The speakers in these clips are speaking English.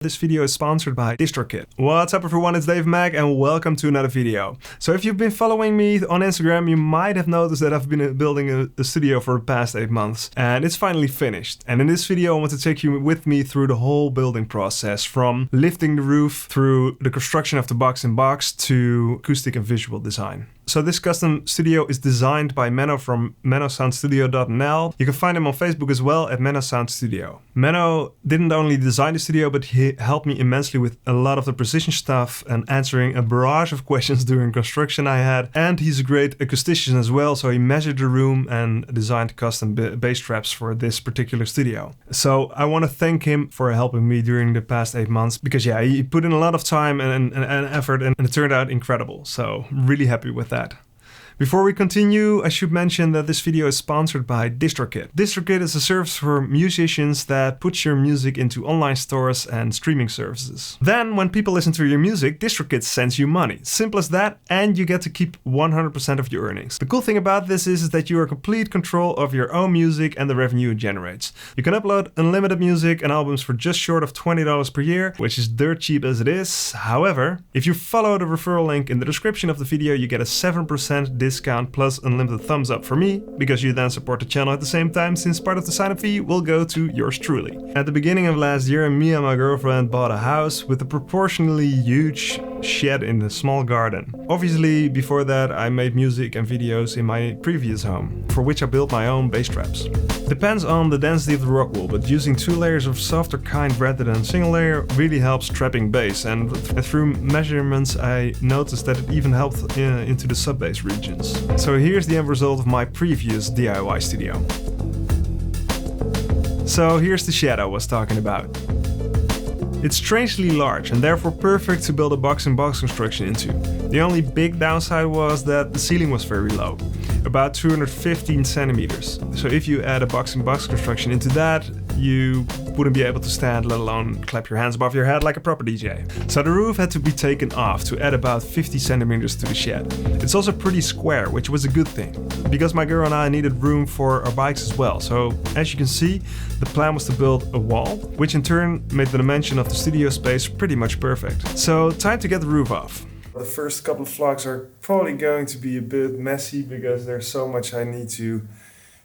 This video is sponsored by DistroKit. What's up everyone, it's Dave Mech and welcome to another video. So if you've been following me on Instagram, you might have noticed that I've been building a studio for the past 8 months. And it's finally finished. And in this video I want to take you with me through the whole building process, from lifting the roof through the construction of the box-in-box to acoustic and visual design. So this custom studio is designed by Menno from mennosoundstudio.nl. You can find him on Facebook as well at Menno Sound Studio. Menno didn't only design the studio, but he helped me immensely with a lot of the precision stuff and answering a barrage of questions during construction I had. And he's a great acoustician as well, so he measured the room and designed custom bass traps for this particular studio. So I want to thank him for helping me during the past 8 months, because yeah, he put in a lot of time and effort and it turned out incredible. So really happy with that. Before we continue, I should mention that this video is sponsored by DistroKit. DistroKit is a service for musicians that puts your music into online stores and streaming services. Then, when people listen to your music, DistroKit sends you money. Simple as that, and you get to keep 100% of your earnings. The cool thing about this is that you are in complete control of your own music and the revenue it generates. You can upload unlimited music and albums for just short of $20 per year, which is dirt cheap as it is. However, if you follow the referral link in the description of the video, you get a 7% discount plus unlimited thumbs up for me, because you then support the channel at the same time, since part of the sign-up fee will go to yours truly. At the beginning of last year, me and my girlfriend bought a house with a proportionally huge shed in a small garden. Obviously, before that I made music and videos in my previous home, for which I built my own bass traps. Depends on the density of the rock wool, but using 2 layers of softer kind rather than a single layer really helps trapping bass, and through measurements I noticed that it even helped into the sub-bass regions. So here's the end result of my previous DIY studio. So here's the shed I was talking about. It's strangely large and therefore perfect to build a box-in-box construction into. The only big downside was that the ceiling was very low, about 215 centimeters. So if you add a box-in-box construction into that, you wouldn't be able to stand, let alone clap your hands above your head like a proper DJ. So the roof had to be taken off to add about 50 centimeters to the shed. It's also pretty square, which was a good thing, because my girl and I needed room for our bikes as well. So as you can see, the plan was to build a wall, which in turn made the dimension of the studio space pretty much perfect. So time to get the roof off. The first couple of vlogs are probably going to be a bit messy, because there's so much I need to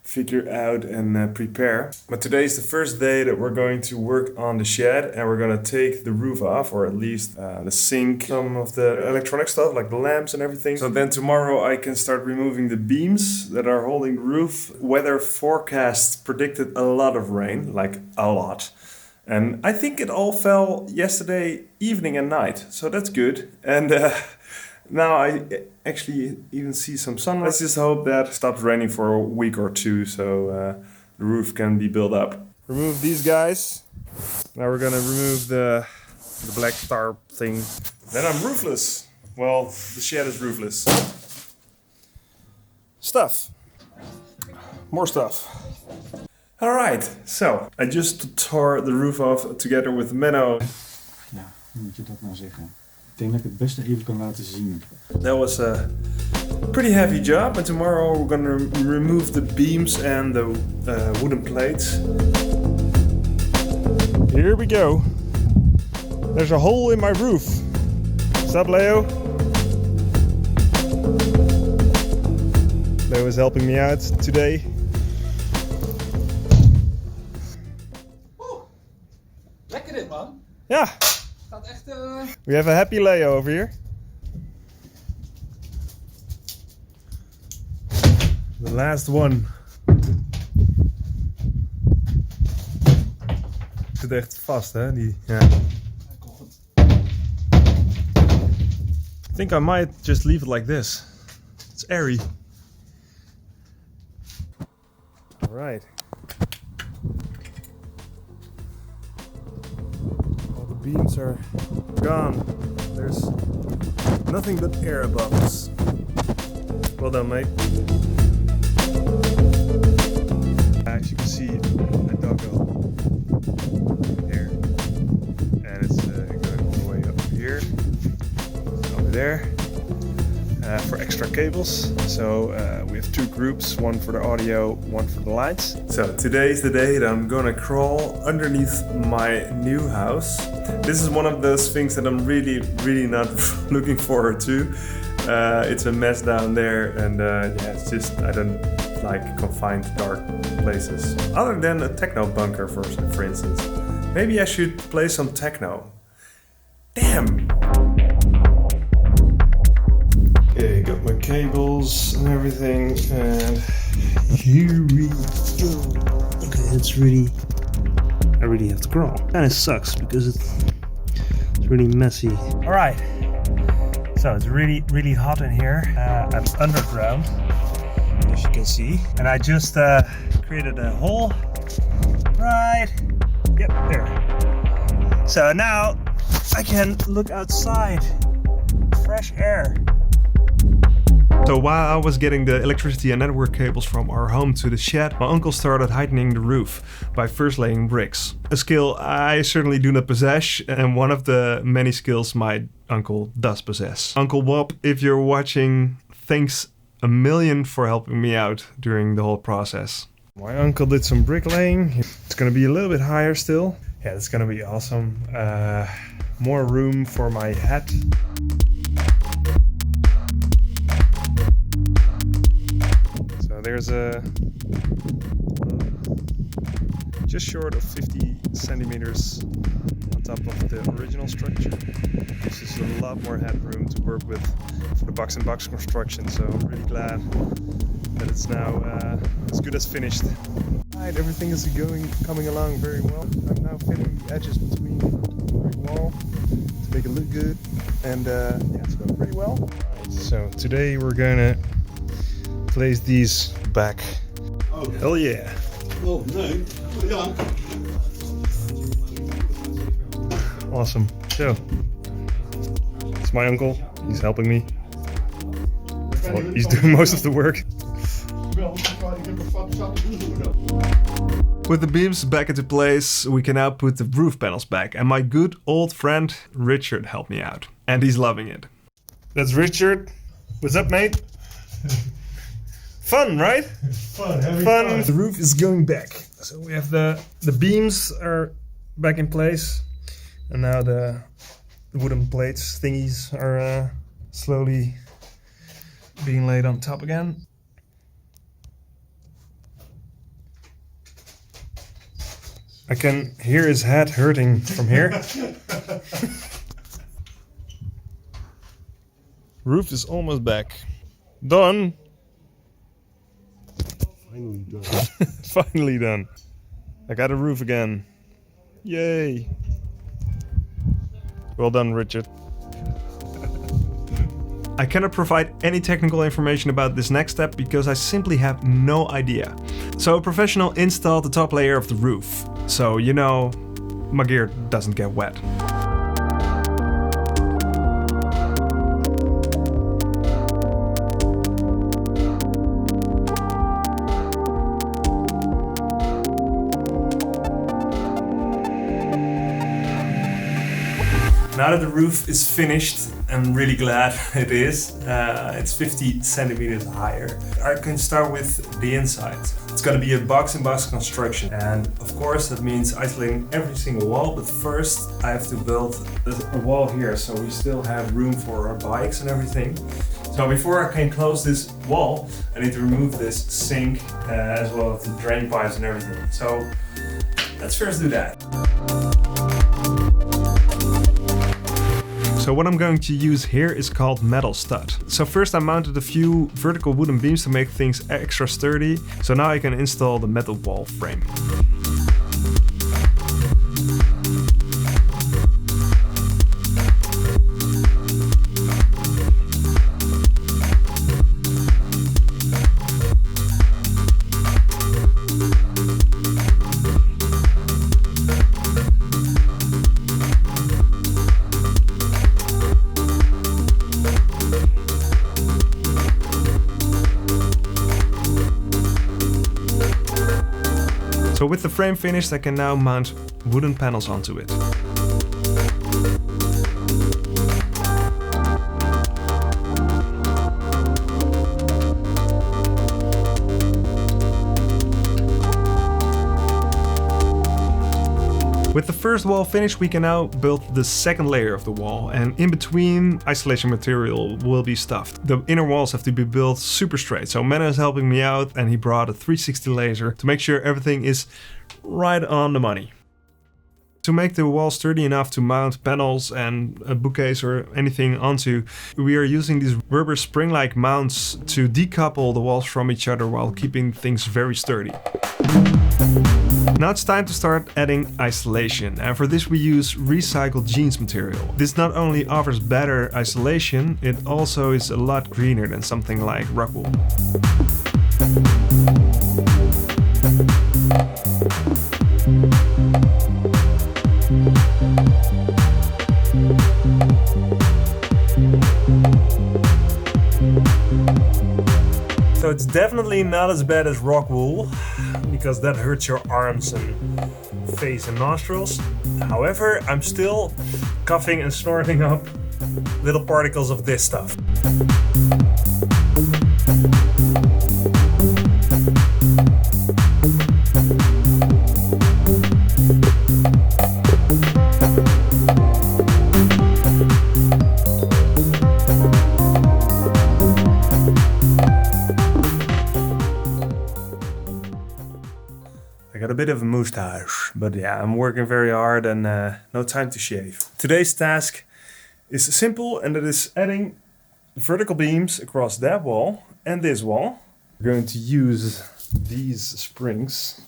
figure out and prepare. But today is the first day that we're going to work on the shed, and we're going to take the roof off, or at least the sink, some of the electronic stuff like the lamps and everything. So then tomorrow I can start removing the beams that are holding the roof. Weather forecast predicted a lot of rain, like a lot. And I think it all fell yesterday evening and night, so that's good. And now I actually even see some sun. Let's just hope that it stops raining for a week or two, so the roof can be built up. Remove these guys. Now we're gonna remove the black tarp thing. Then I'm roofless. Well, the shed is roofless. Stuff. More stuff. Alright, so I just tore the roof off together with Menno. Ja, hoe moet je dat nou zeggen? Ik denk dat ik het beste even kan laten zien. That was a pretty heavy job, and tomorrow we're gonna remove the beams and the wooden plates. Here we go. There's a hole in my roof. What's up, Leo? Leo is helping me out today. Lekker dit, man. Ja. Gaat echt... We have a happy Leo over here. The last one. Zit echt vast, hè? Die, ja. I think I might just leave it like this. It's airy. Alright. Beams are gone. There's nothing but air above us. Well done, mate. As you can see, a doggo here, and it's going all the way up here, over there. for extra cables. So we have two groups, one for the audio, one for the lights. So today's the day that I'm gonna crawl underneath my new house. This is one of those things that I'm really not looking forward to. It's a mess down there, and yeah, it's just, I don't like confined dark places. Other than a techno bunker, for instance. Maybe I should play some techno. Damn! Okay, got my cables and everything, and here we go. Okay, it's really, I really have to crawl. Kinda sucks because it's really messy. Alright, so it's really hot in here. I'm underground, as you can see. And I just created a hole, right, yep, there. So now I can look outside, fresh air. So while I was getting the electricity and network cables from our home to the shed, my uncle started heightening the roof by first laying bricks. A skill I certainly do not possess, and one of the many skills my uncle does possess. Uncle Bob, if you're watching, thanks a million for helping me out during the whole process. My uncle did some bricklaying. It's gonna be a little bit higher still. Yeah, it's gonna be awesome. More room for my hat. There's a just short of 50 centimeters on top of the original structure. This is a lot more headroom to work with for the box and box construction, so I'm really glad that it's now as good as finished. Right, everything is coming along very well. I'm now filling the edges between the brick wall to make it look good, and yeah, it's going pretty well. Right, so today we're gonna place these back. Oh. Hell yeah. Oh, no. Yeah. Awesome. So, it's my uncle. He's helping me. Well, he's doing most of the work. With the beams back into place, we can now put the roof panels back, and my good old friend Richard helped me out. And he's loving it. That's Richard. What's up, mate? Fun, right? Fun. The roof is going back. So we have the beams are back in place, and now the wooden plates thingies are slowly being laid on top again. I can hear his head hurting from here. Roof is almost back. Done. Finally done. Finally done. I got a roof again. Yay. Well done, Richard. I cannot provide any technical information about this next step because I simply have no idea. So a professional installed the top layer of the roof. So, you know, my gear doesn't get wet. Now that the roof is finished, I'm really glad it is. It's 50 centimeters higher. I can start with the inside. It's going to be a box and box construction, and of course that means isolating every single wall, but first I have to build a wall here so we still have room for our bikes and everything. So before I can close this wall, I need to remove this sink as well as the drain pipes and everything. So let's first do that. So what I'm going to use here is called metal stud. So first I mounted a few vertical wooden beams to make things extra sturdy. So now I can install the metal wall frame. So with the frame finished, I can now mount wooden panels onto it. first wall finished, we can now build the second layer of the wall, and in between, isolation material will be stuffed. The inner walls have to be built super straight, so Menno is helping me out and he brought a 360 laser to make sure everything is right on the money. To make the wall sturdy enough to mount panels and a bookcase or anything onto, we are using these rubber spring-like mounts to decouple the walls from each other while keeping things very sturdy. Now it's time to start adding isolation, and for this we use recycled jeans material. This not only offers better isolation, it also is a lot greener than something like rock wool. So it's definitely not as bad as rock wool, because that hurts your arms and face and nostrils. However, I'm still coughing and snorting up little particles of this stuff. I got a bit of a moustache, but yeah, I'm working very hard and no time to shave. Today's task is simple, and that is adding vertical beams across that wall and this wall. We're going to use these springs.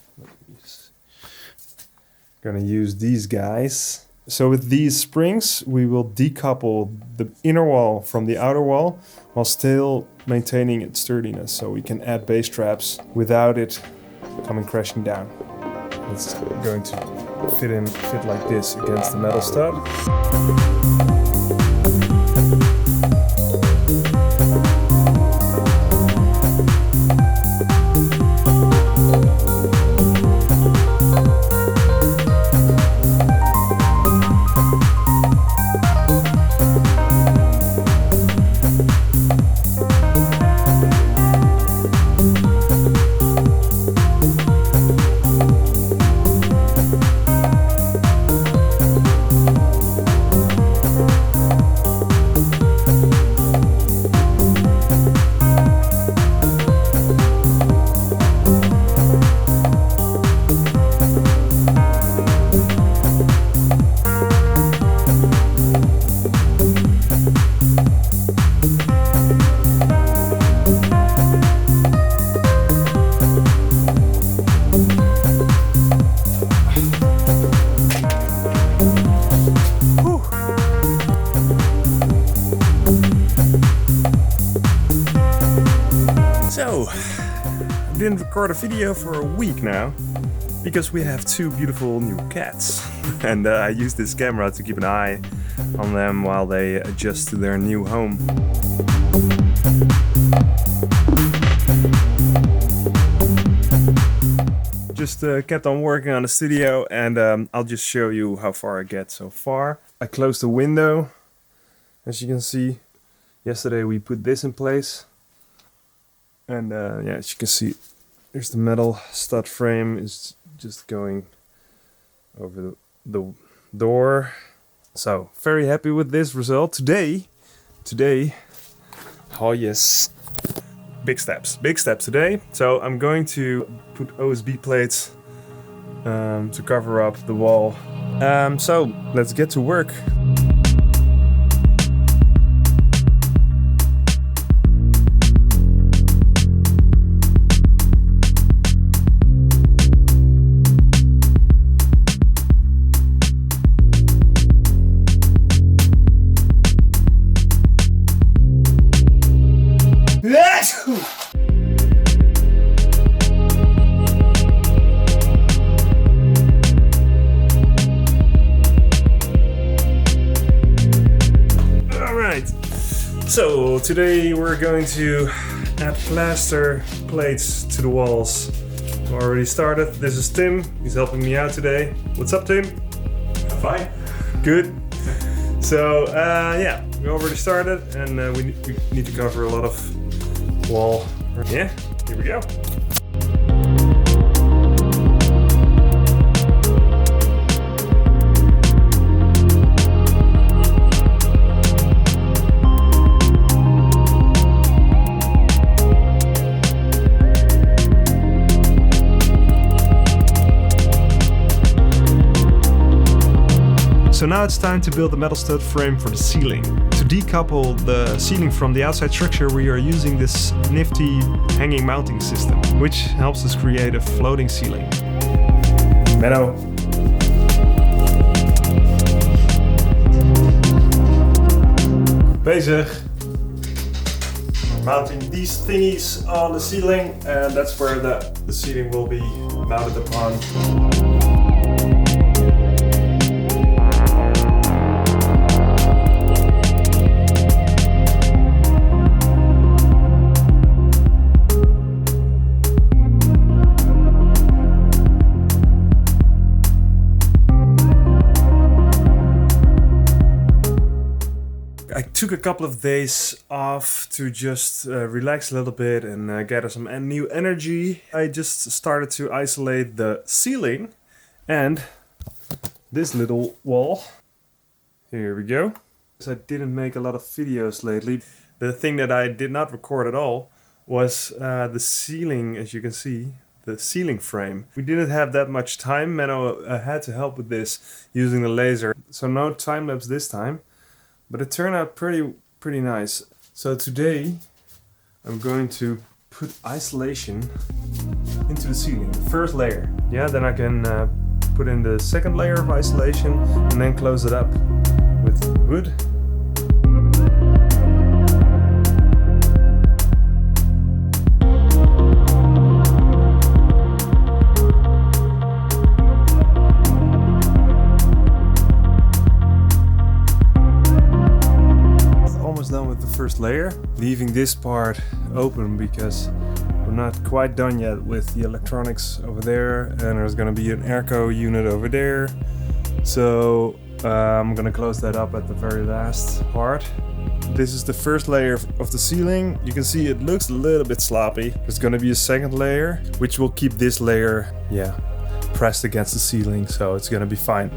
Gonna use these guys. So with these springs, we will decouple the inner wall from the outer wall while still maintaining its sturdiness, so we can add base straps without it coming crashing down. It's going to fit like this against the metal stud. So, I didn't record a video for a week now because we have two beautiful new cats. And I use this camera to keep an eye on them while they adjust to their new home. Just kept on working on the studio, and I'll just show you how far I get so far. I closed the window, as you can see. Yesterday we put this in place. And yeah, as you can see, there's the metal stud frame is just going over the door. So very happy with this result. Today, oh yes, big steps today. So I'm going to put OSB plates to cover up the wall. So let's get to work. So today we're going to add plaster plates to the walls. We already started. This is Tim. He's helping me out today. What's up, Tim? Fine. Good. So yeah, we already started, and we need to cover a lot of wall. Yeah, here we go. So now it's time to build the metal stud frame for the ceiling. To decouple the ceiling from the outside structure, we are using this nifty hanging mounting system, which helps us create a floating ceiling. Menno. Bezig. Mounting these thingies on the ceiling, and that's where the ceiling will be mounted upon. I took a couple of days off to just relax a little bit and gather some new energy. I just started to isolate the ceiling and this little wall. Here we go. I didn't make a lot of videos lately. The thing that I did not record at all was the ceiling, as you can see, the ceiling frame. We didn't have that much time. Menno had to help with this using the laser. So no time lapse this time. But it turned out pretty nice. So today I'm going to put isolation into the ceiling. First layer. Yeah, then I can put in the second layer of isolation and then close it up with wood. Done with the first layer, leaving this part open because we're not quite done yet with the electronics over there, and there's going to be an airco unit over there, so I'm going to close that up at the very last part. This is the first layer of the ceiling. You can see it looks a little bit sloppy. There's going to be a second layer which will keep this layer pressed against the ceiling, so it's going to be fine.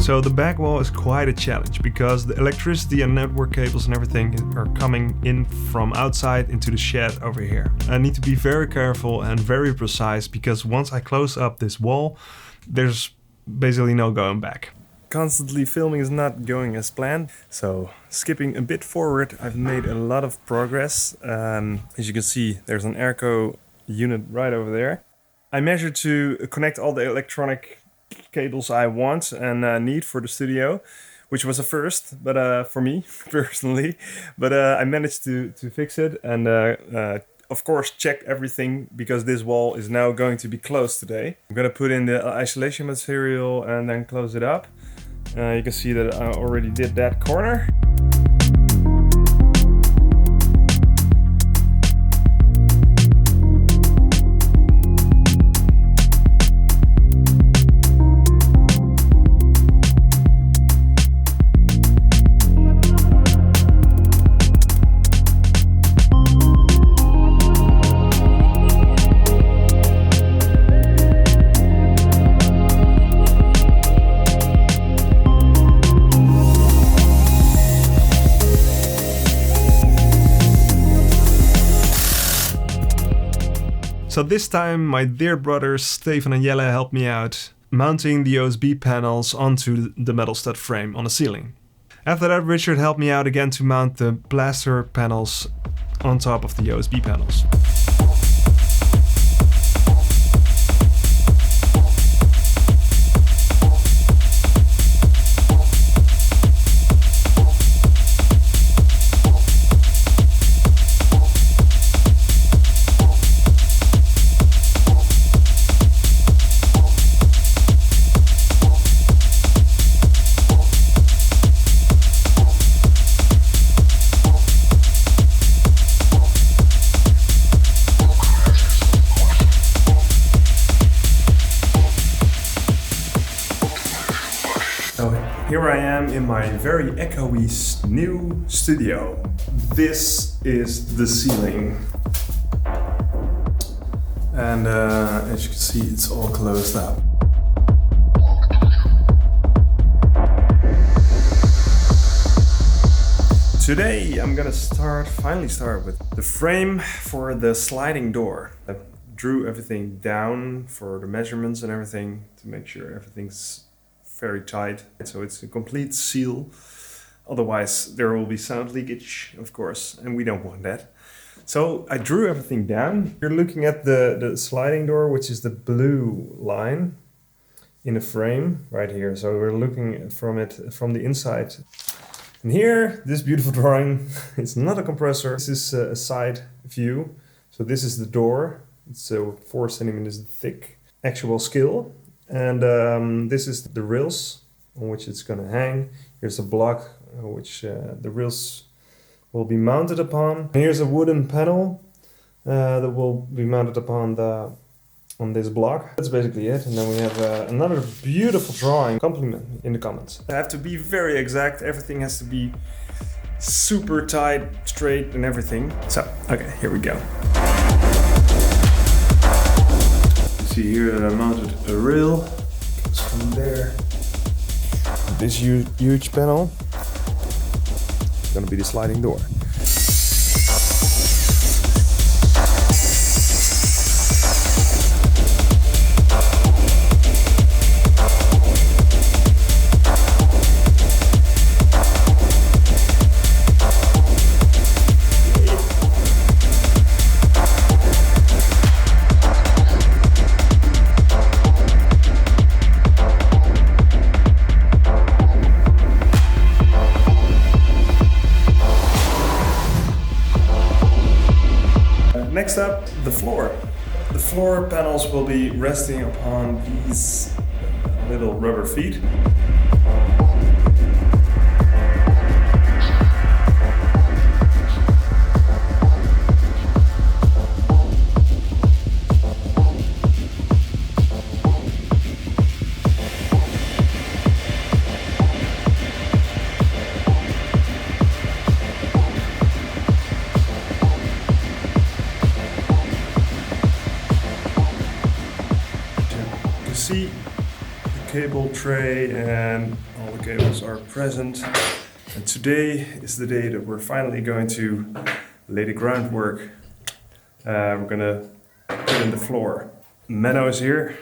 So the back wall is quite a challenge because the electricity and network cables and everything are coming in from outside into the shed over here. I need to be very careful and very precise because once I close up this wall, there's basically no going back. Constantly filming is not going as planned, so skipping a bit forward, I've made a lot of progress. As you can see, there's an airco unit right over there. I measured to connect all the electronic cables I want and need for the studio, which was a first, but for me personally. But I managed to fix it and of course check everything because this wall is now going to be closed today. I'm gonna put in the isolation material and then close it up. You can see that I already did that corner. So this time my dear brothers Stefan and Jelle helped me out mounting the USB panels onto the metal stud frame on the ceiling. After that, Richard helped me out again to mount the plaster panels on top of the USB panels. Here I am in my very echoey new studio. This is the ceiling. And as you can see, it's all closed up. Today I'm gonna finally start with the frame for the sliding door. I drew everything down for the measurements and everything to make sure everything's very tight. So it's a complete seal. Otherwise there will be sound leakage, of course, and we don't want that. So I drew everything down. You're looking at the sliding door, which is the blue line in the frame right here. So we're looking from it from the inside. And here, this beautiful drawing, it's not a compressor. This is a side view. So this is the door. It's 4 centimeters thick, actual scale. And this is the rails on which it's gonna hang. Here's a block which the rails will be mounted upon. And here's a wooden panel that will be mounted upon on this block. That's basically it. And then we have another beautiful drawing. Compliment in the comments. I have to be very exact. Everything has to be super tight, straight and everything. So, okay, here we go. You see here that I mounted a rail. Goes from there. This huge panel is gonna be the sliding door. Next up, the floor. The floor panels will be resting upon these little rubber feet. See the cable tray and all the cables are present, and today is the day that we're finally going to lay the groundwork. We're gonna put in the floor. Menno is here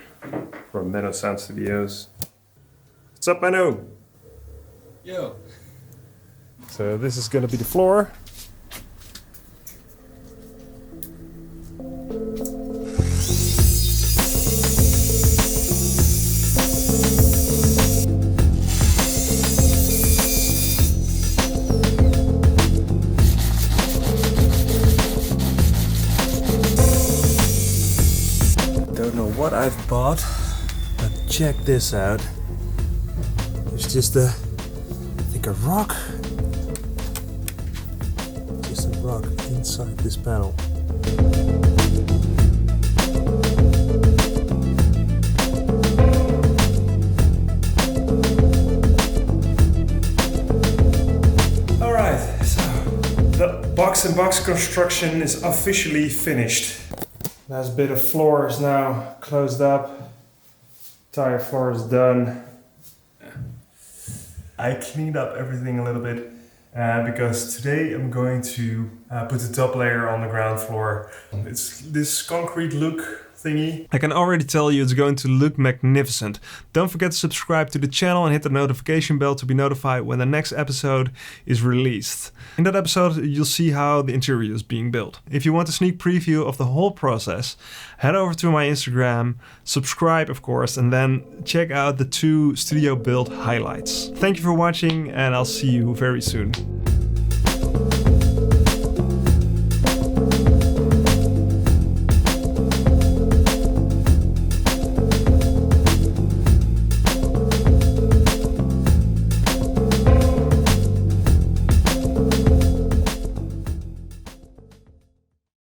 from Menno Sound Studios. What's up, Menno? Yo. So this is gonna be the floor. Don't know what I've bought, but check this out. It's just I think a rock. Just a rock inside this panel. Alright, so the box-in-box construction is officially finished. Last bit of floor is now closed up. Entire floor is done. I cleaned up everything a little bit because today I'm going to put the top layer on the ground floor. It's this concrete look thingy. I can already tell you it's going to look magnificent. Don't forget to subscribe to the channel and hit the notification bell to be notified when the next episode is released. In that episode you'll see how the interior is being built. If you want a sneak preview of the whole process, head over to my Instagram, subscribe of course, and then check out the 2 studio build highlights. Thank you for watching and I'll see you very soon.